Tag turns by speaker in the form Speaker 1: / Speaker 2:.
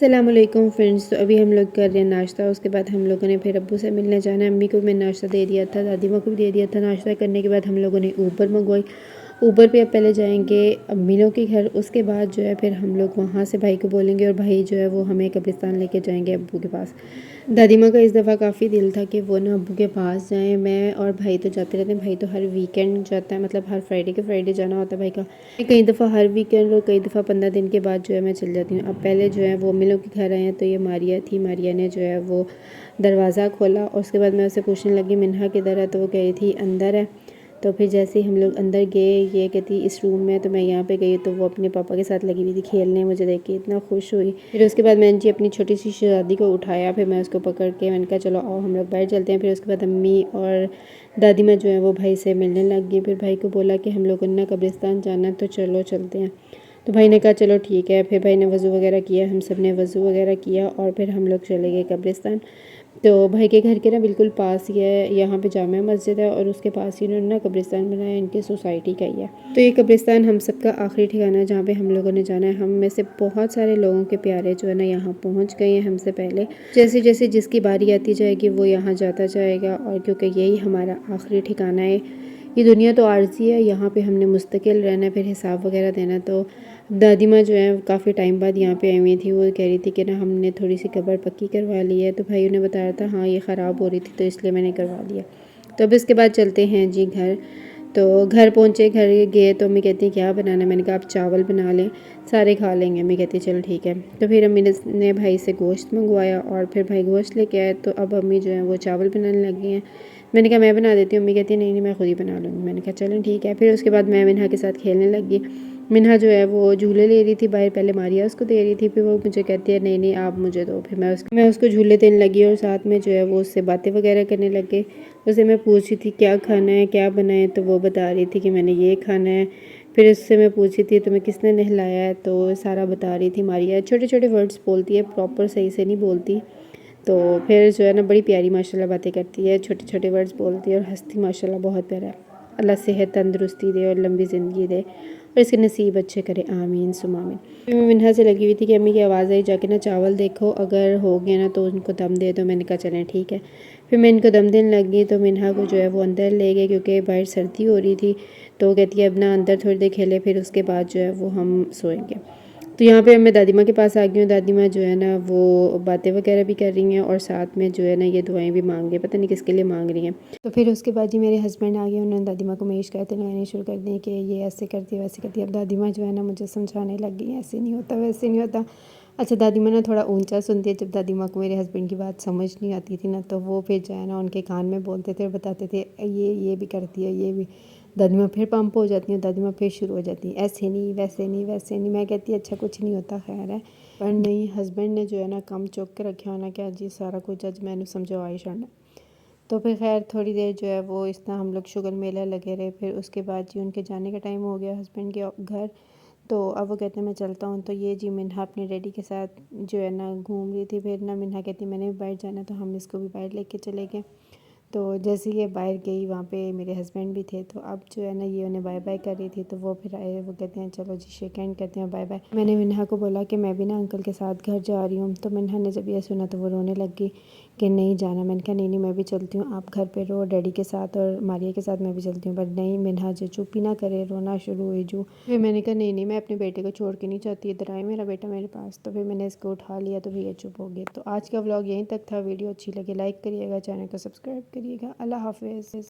Speaker 1: अस्सलामुअलैकुम फ्रेंड्स। तो अभी हम लोग कर रहे हैं नाश्ता। उसके बाद हम लोगों ने फिर अब्बू से मिलने जाना है। अम्मी को मैं नाश्ता दे दिया था, दादी माँ को भी दे दिया था। नाश्ता करने के बाद हम लोगों ने ऊबर मंगवाई। ऊबर पे अब पहले जाएंगे अम्मीनों के घर। उसके बाद जो है फिर हम लोग वहाँ से भाई को बोलेंगे और भाई जो है वो हमें कब्रिस्तान लेके जाएंगे अब्बू के पास। दादी माँ का इस दफ़ा काफ़ी दिल था कि वो ना अब्बू के पास जाएं। मैं और भाई तो जाते रहते हैं। भाई तो हर वीकेंड जाता है, मतलब हर फ्राइडे के फ्राइडे जाना होता है भाई का। कई दफ़ा हर वीकेंड और कई दफ़ा 15 दिन के बाद जो है मैं चल जाती हूँ। अब पहले जो है वो अम्मी लोग के घर आए हैं तो ये मारिया थी। मारिया ने जो है वो दरवाज़ा खोला और उसके बाद मैं उससे पूछने लगी मिन्हा किधर है, तो वो कही थी अंदर है। तो फिर जैसे ही हम लोग अंदर गए, ये कहती इस रूम में, तो मैं यहाँ पे गई तो वो अपने पापा के साथ लगी हुई थी खेलने। मुझे देख के इतना खुश हुई। फिर उसके बाद मैंने जी अपनी छोटी सी शहज़ादी को उठाया, फिर मैं उसको पकड़ के मैंने कहा चलो आओ हम लोग बैठ चलते हैं। फिर उसके बाद अम्मी और दादी माँ जो है वो भाई से मिलने लग गई। फिर भाई को बोला कि हम लोगों ने कब्रिस्तान जाना है तो चलो चलते हैं। तो भाई ने कहा चलो ठीक है। फिर भाई ने वज़ू वगैरह किया, हम सब ने वज़ू वगैरह किया और फिर हम लोग चले गए कब्रिस्तान। तो भाई के घर के ना बिल्कुल पास ही है, यहाँ पे जामा मस्जिद है और उसके पास ही उन्होंने ना कब्रिस्तान बनाया, इनकी सोसाइटी का ही है। तो ये कब्रिस्तान हम सबका आखिरी ठिकाना है जहाँ पे हम लोगों ने जाना है। हम में से बहुत सारे लोगों के प्यारे जो है ना यहाँ पहुँच गए हैं हमसे पहले। जैसे जैसे जिसकी बारी आती जाएगी वो यहाँ जाता जाएगा, और क्योंकि यही हमारा आखिरी ठिकाना है। ये दुनिया तो आर्जी है, यहाँ पे हमने मुस्तकिल रहना है, फिर हिसाब वगैरह देना। तो दादी माँ जो है काफ़ी टाइम बाद यहाँ पे आई हुई थी। वो कह रही थी कि ना हमने थोड़ी सी कब्र पक्की करवा ली है। तो भाई ने बताया था हाँ ये ख़राब हो रही थी तो इसलिए मैंने करवा लिया। तो अब इसके बाद चलते हैं जी घर। तो घर पहुँचे, घर गए तो अम्मी कहती है क्या बनाना है। मैंने कहा आप चावल बना लें, सारे खा लेंगे। अम्मी कहती है चलो ठीक है। तो फिर अम्मी ने भाई से गोश्त मंगवाया और फिर भाई गोश्त लेके आए। तो अब अम्मी जो है वो चावल बनाने लगी हैं। मैंने कहा मैं बना देती हूँ। अम्मी कहती है नहीं नहीं मैं खुद ही बना लूँगी। मैंने कहा चलो ठीक है। फिर उसके बाद मैं मिन्हा के साथ खेलने लगी। मिन्हा जो है वो झूले ले रही थी बाहर, पहले मारिया उसको दे रही थी, फिर वो मुझे कहती है नहीं नहीं आप मुझे दो। फिर मैं उसको झूले देने लगी और साथ में जो है वो उससे बातें वगैरह करने लगे। उससे मैं पूछ रही थी क्या खाना है क्या बनाए, तो वो बता रही थी कि मैंने ये खाना है। फिर उससे मैं पूछी थी तुम्हें किसने नहलाया है, तो सारा बता रही थी। मारिया छोटे छोटे वर्ड्स बोलती है, प्रॉपर सही से नहीं बोलती। तो फिर जो है ना बड़ी प्यारी माशाल्लाह बातें करती है, छोटे छोटे वर्ड्स बोलती है और हंसती माशाल्लाह बहुत प्यारा है। अल्लाह सेहत तंदुरुस्ती दे और लंबी ज़िंदगी दे और इसके नसीब अच्छे करे, आमीन सुम आमीन। फिर मैं मिन्हा से लगी हुई थी कि अम्मी की आवाज़ आई जाके ना चावल देखो अगर हो गया ना तो उनको दम दे दो। मैंने कहा चलें ठीक है। फिर मैं इनको दम देने लगी तो मिन्हा को जो है वो अंदर ले गए क्योंकि बाहर सर्दी हो रही थी। तो कहती है अब ना अंदर थोड़ी देर खेले फिर उसके बाद जो है वो हम सोएंगे। तो यहाँ पे मैं दादी माँ के पास आ गई हूँ। दादी माँ जो है ना वो बातें वगैरह भी कर रही हैं और साथ में जो है ना ये दुआएं भी मांग रही हैं, पता नहीं किसके लिए मांग रही हैं। तो फिर उसके बाद जी मेरे हस्बैंड आ गए, उन्होंने दादी माँ को मेरी शिकायतें लगानी शुरू कर दी कि ये ऐसे करती है वैसे करती है। अब दादी माँ जो है ना मुझे समझाने लग गई ऐसे नहीं होता वैसे नहीं होता। अच्छा दादी माँ ना थोड़ा ऊंचा सुनती है। जब दादी माँ को मेरे हस्बैंड की बात समझ नहीं आती थी ना तो वो फिर जो है ना उनके कान में बोलते थे और बताते थे ये भी करती है ये भी। दादी माँ फिर पंप हो जाती हैं, दादी माँ फिर शुरू हो जाती हैं ऐसे नहीं वैसे नहीं वैसे नहीं। मैं कहती अच्छा कुछ नहीं होता खैर है, पर नहीं हस्बैंड ने जो है ना कम चुक के रखे होना क्या जी सारा कुछ अज मैंने समझो आई छड़ना। तो फिर खैर थोड़ी देर जो है वो इस तरह हम लोग शुगर मेला लगे रहे। फिर उसके बाद जी उनके जाने का टाइम हो गया हस्बैंड के घर। तो अब वो कहते हैं मैं चलता हूँ। तो ये जी मिन्हा अपने डैडी के साथ जो है ना घूम रही थी। फिर ना मिन्हा कहती मैंने भी बाहर जाना, तो हम इसको भी बाहर लेके चले गए। तो जैसे ये बाहर गई वहाँ पे मेरे हस्बैंड भी थे। तो अब जो है ना ये उन्हें बाय बाय कर रही थी तो वो फिर आए, वो कहते हैं चलो जी शेक हैंड करते हैं बाय बाय। मैंने मिन्हा को बोला कि मैं भी ना अंकल के साथ घर जा रही हूँ। तो मिन्हा ने जब ये सुना तो वो रोने लग गई कि नहीं जाना। मैंने कहा नहीं नहीं मैं भी चलती हूँ, आप घर पे रहो डैडी के साथ और मारिया के साथ मैं भी चलती हूँ। बट नहीं मिन्हा जो चुप ही ना करे, रोना शुरू हुई जो। फिर मैंने कहा नहीं नहीं मैं अपने बेटे को छोड़ के नहीं चाहती, इधर आए मेरा बेटा मेरे पास। तो फिर मैंने इसको उठा लिया तो फिर ये चुप हो गया। तो आज का व्लॉग यहीं तक था। वीडियो अच्छी लगे लाइक करिएगा, चैनल को सब्सक्राइब करिएगा। अल्लाह हाफिज़।